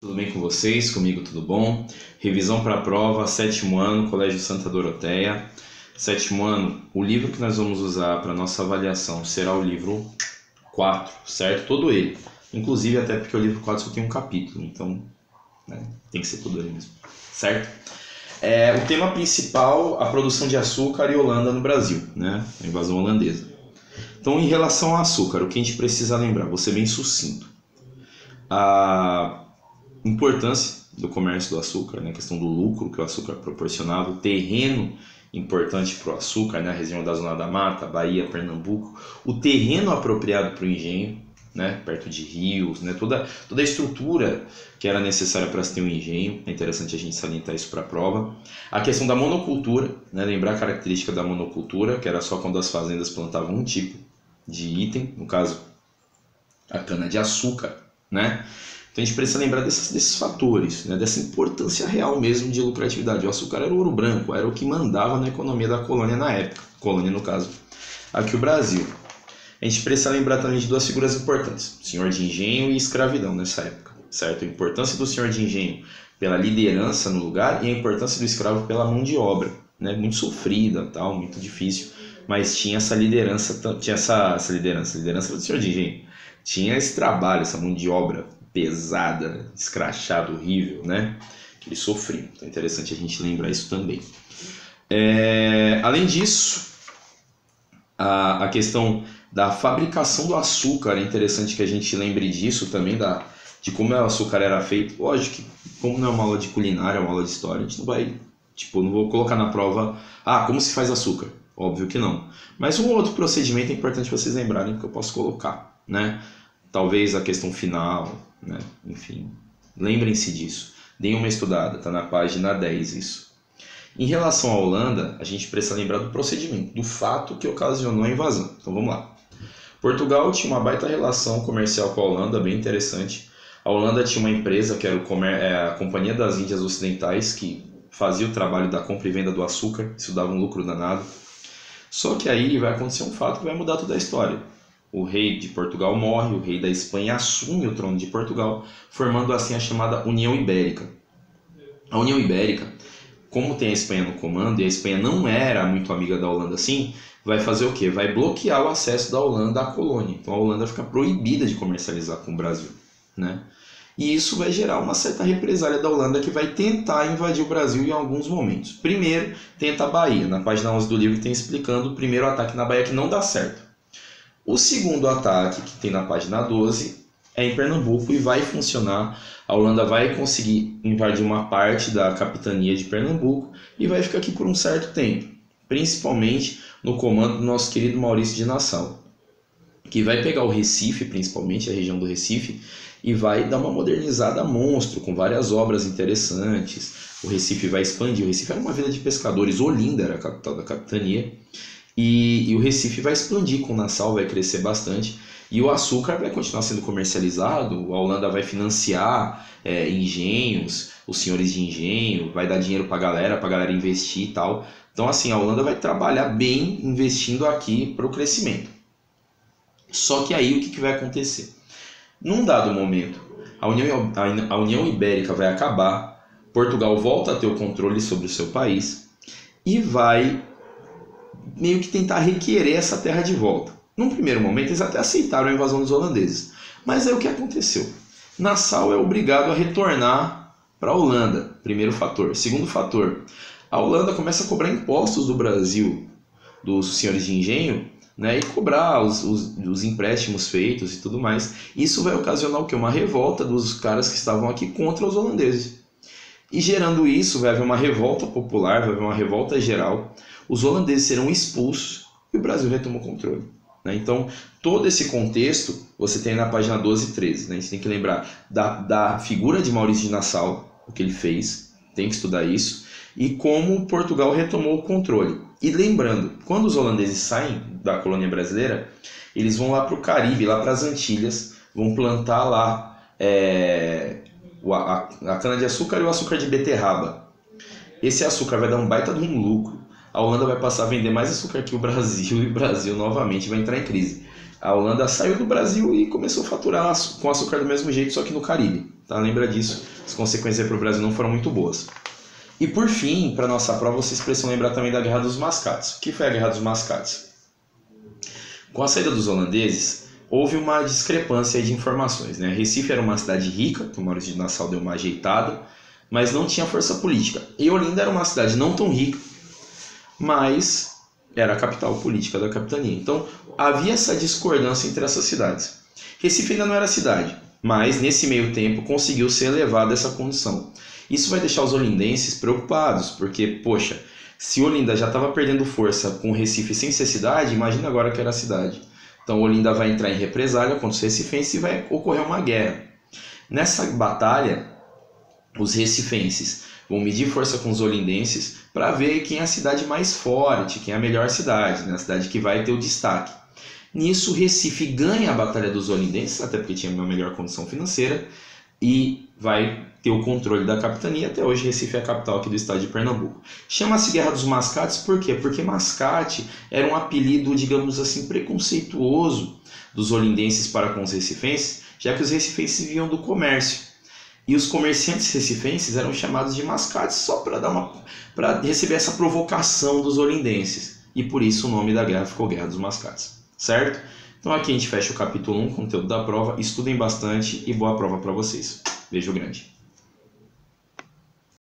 Tudo bem com vocês? Comigo tudo bom? Revisão para a prova, 7º ano, Colégio Santa Doroteia. 7º ano, o livro que nós vamos usar para nossa avaliação será o livro 4, certo? Todo ele. Inclusive até porque o livro 4 só tem um capítulo, então tem que ser todo ele mesmo, certo? O tema principal, a produção de açúcar e Holanda no Brasil, né? A invasão holandesa. Então, em relação ao açúcar, o que a gente precisa lembrar? Vou ser bem sucinto. A importância do comércio do açúcar, né? A questão do lucro que o açúcar proporcionava, o terreno importante para o açúcar, né? A região da Zona da Mata, Bahia, Pernambuco, o terreno apropriado para o engenho, né? Perto de rios, né? Toda a estrutura que era necessária para se ter um engenho. É interessante a gente salientar isso para a prova. A questão da monocultura, né? Lembrar a característica da monocultura, que era só quando as fazendas plantavam um tipo de item, no caso a cana-de-açúcar, né? Então a gente precisa lembrar desses fatores, né? Dessa importância real mesmo de lucratividade. O açúcar era o ouro branco, era o que mandava na economia da colônia na época. Colônia, no caso, aqui o Brasil. A gente precisa lembrar também de duas figuras importantes, senhor de engenho e escravidão nessa época, certo? A importância do senhor de engenho pela liderança no lugar e a importância do escravo pela mão de obra, né? Muito sofrida, tal, muito difícil, mas tinha essa liderança, liderança do senhor de engenho. Tinha esse trabalho, essa mão de obra pesada, escrachada, horrível, né? Que eles sofriam. Então é interessante a gente lembrar isso também. Além disso, a questão da fabricação do açúcar, é interessante que a gente lembre disso também, de como o açúcar era feito. Lógico que, como não é uma aula de culinária, é uma aula de história, a gente não vai, não vou colocar na prova, como se faz açúcar? Óbvio que não. Mas um outro procedimento é importante vocês lembrarem que eu posso colocar, né? Talvez a questão final, né? Enfim, lembrem-se disso. Deem uma estudada, está na página 10 isso. Em relação à Holanda, a gente precisa lembrar do procedimento, do fato que ocasionou a invasão. Então vamos lá. Portugal tinha uma baita relação comercial com a Holanda, bem interessante. A Holanda tinha uma empresa que era a Companhia das Índias Ocidentais, que fazia o trabalho da compra e venda do açúcar, isso dava um lucro danado. Só que aí vai acontecer um fato que vai mudar toda a história. O rei de Portugal morre, o rei da Espanha assume o trono de Portugal, formando assim a chamada União Ibérica. A União Ibérica, como tem a Espanha no comando, e a Espanha não era muito amiga da Holanda assim, vai fazer o quê? Vai bloquear o acesso da Holanda à colônia. Então a Holanda fica proibida de comercializar com o Brasil, né? E isso vai gerar uma certa represália da Holanda que vai tentar invadir o Brasil em alguns momentos. Primeiro, tenta a Bahia. Na página 11 do livro tem explicando o primeiro ataque na Bahia que não dá certo. O segundo ataque, que tem na página 12, é em Pernambuco e vai funcionar. A Holanda vai conseguir invadir uma parte da capitania de Pernambuco e vai ficar aqui por um certo tempo, principalmente no comando do nosso querido Maurício de Nassau, que vai pegar o Recife, principalmente a região do Recife, e vai dar uma modernizada monstro, com várias obras interessantes. O Recife vai expandir. O Recife era uma vila de pescadores, Olinda era a capital da capitania. E o Recife vai expandir com o Nassau, vai crescer bastante. E o açúcar vai continuar sendo comercializado, a Holanda vai financiar engenhos, os senhores de engenho, vai dar dinheiro para a galera investir e tal. Então assim, a Holanda vai trabalhar bem investindo aqui para o crescimento. Só que aí o que vai acontecer? Num dado momento, a União Ibérica vai acabar, Portugal volta a ter o controle sobre o seu país e vai meio que tentar requerer essa terra de volta. Num primeiro momento, eles até aceitaram a invasão dos holandeses. Mas aí o que aconteceu? Nassau é obrigado a retornar para a Holanda, primeiro fator. Segundo fator, a Holanda começa a cobrar impostos do Brasil, dos senhores de engenho, né, e cobrar os empréstimos feitos e tudo mais. Isso vai ocasionar o quê? Uma revolta dos caras que estavam aqui contra os holandeses. E gerando isso, vai haver uma revolta popular, vai haver uma revolta geral. Os holandeses serão expulsos e o Brasil retoma o controle, né? Então, todo esse contexto você tem na página 12 e 13. Né? A gente tem que lembrar da figura de Maurício de Nassau, o que ele fez, tem que estudar isso, e como Portugal retomou o controle. E lembrando, quando os holandeses saem da colônia brasileira, eles vão lá para o Caribe, lá para as Antilhas, vão plantar lá a cana-de-açúcar e o açúcar de beterraba. Esse açúcar vai dar um baita de um lucro. A Holanda vai passar a vender mais açúcar que o Brasil e o Brasil novamente vai entrar em crise. A Holanda saiu do Brasil e começou a faturar com açúcar do mesmo jeito, só que no Caribe. tá? Lembra disso, as consequências para o Brasil não foram muito boas. E por fim, para nossa prova, vocês precisam lembrar também da Guerra dos Mascates. O que foi a Guerra dos Mascates? Com a saída dos holandeses, houve uma discrepância de informações, né? Recife era uma cidade rica, que o Maurício de Nassau deu uma ajeitada, mas não tinha força política. E Olinda era uma cidade não tão rica, mas era a capital política da capitania. Então havia essa discordância entre essas cidades. Recife ainda não era cidade, mas nesse meio tempo conseguiu ser elevado a essa condição. Isso vai deixar os olindenses preocupados, porque, poxa, se Olinda já estava perdendo força com Recife sem ser cidade, imagina agora que era cidade. Então Olinda vai entrar em represália contra os recifenses e vai ocorrer uma guerra. Nessa batalha, os recifenses vão medir força com os olindenses para ver quem é a cidade mais forte, quem é a melhor cidade, né? A cidade que vai ter o destaque. Nisso, Recife ganha a batalha dos olindenses, até porque tinha uma melhor condição financeira, e vai ter o controle da capitania. Até hoje, Recife é a capital aqui do estado de Pernambuco. Chama-se Guerra dos Mascates por quê? Porque mascate era um apelido, digamos assim, preconceituoso dos olindenses para com os recifenses, já que os recifenses viviam do comércio. E os comerciantes recifenses eram chamados de mascates só para receber essa provocação dos olindenses. E por isso o nome da guerra ficou Guerra dos Mascates, certo? Então aqui a gente fecha o capítulo 1, conteúdo da prova. Estudem bastante e boa prova para vocês. Beijo grande.